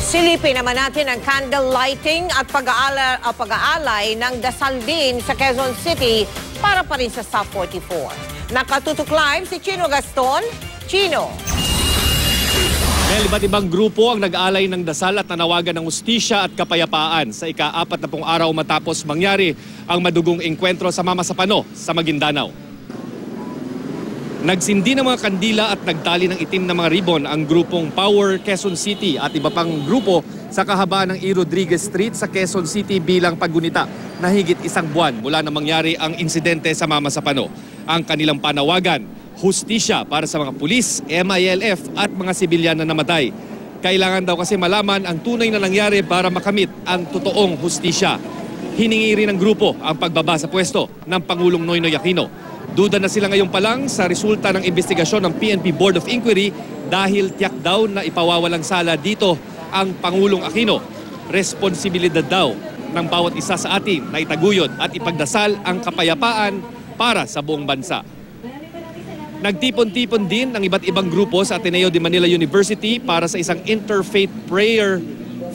Silipin naman natin ang candle lighting at pag-aalay ng dasal din sa Quezon City para pa rin sa SUP 44. Nakatutok live si Chino Gaston. Chino. Iba't ibang grupo ang nag-aalay ng dasal at nanawagan ng hustisya at kapayapaan sa ika-40 araw matapos mangyari ang madugong engkwentro sa Mama Sapano sa Maguindanao. Nagsindi ng mga kandila at nagtali ng itim na mga ribon ang grupong Power Quezon City at iba pang grupo sa kahabaan ng E. Rodriguez Street sa Quezon City bilang paggunita na higit isang buwan mula na mangyari ang insidente sa Mama Sapano. Ang kanilang panawagan, hustisya para sa mga pulis, MILF at mga sibilyan na namatay. Kailangan daw kasi malaman ang tunay na nangyari para makamit ang totoong hustisya. Hiningi rin ng grupo ang pagbaba sa pwesto ng Pangulong Noynoy Aquino. Duda na sila ngayon pa lang sa resulta ng investigasyon ng PNP Board of Inquiry dahil tiyak daw na ipawawalang sala dito ang Pangulong Aquino. Responsibilidad daw ng bawat isa sa atin na itaguyod at ipagdasal ang kapayapaan para sa buong bansa. Nagtipon-tipon din ang iba't ibang grupo sa Ateneo de Manila University para sa isang interfaith prayer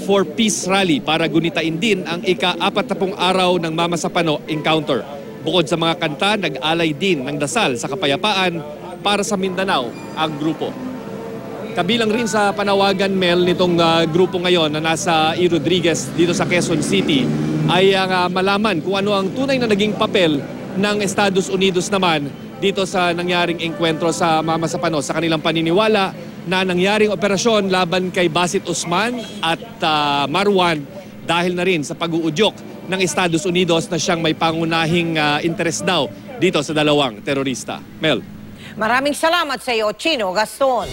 for peace rally para gunitain din ang ika-40 araw ng Mama Sapano encounter. Bukod sa mga kanta, nag-alay din ng dasal sa kapayapaan para sa Mindanao ang grupo. Kabilang rin sa panawagan, Mel, nitong grupo ngayon na nasa E. Rodriguez dito sa Quezon City ay malaman kung ano ang tunay na naging papel ng Estados Unidos naman dito sa nangyaring engkwentro sa Mama Sapano sa kanilang paniniwala na nangyaring operasyon laban kay Basit Usman at Marwan dahil na rin sa pag-uudyok ng Estados Unidos na siyang may pangunahing interest daw dito sa dalawang terorista. Mel. Maraming salamat sa iyo, Chino Gaston.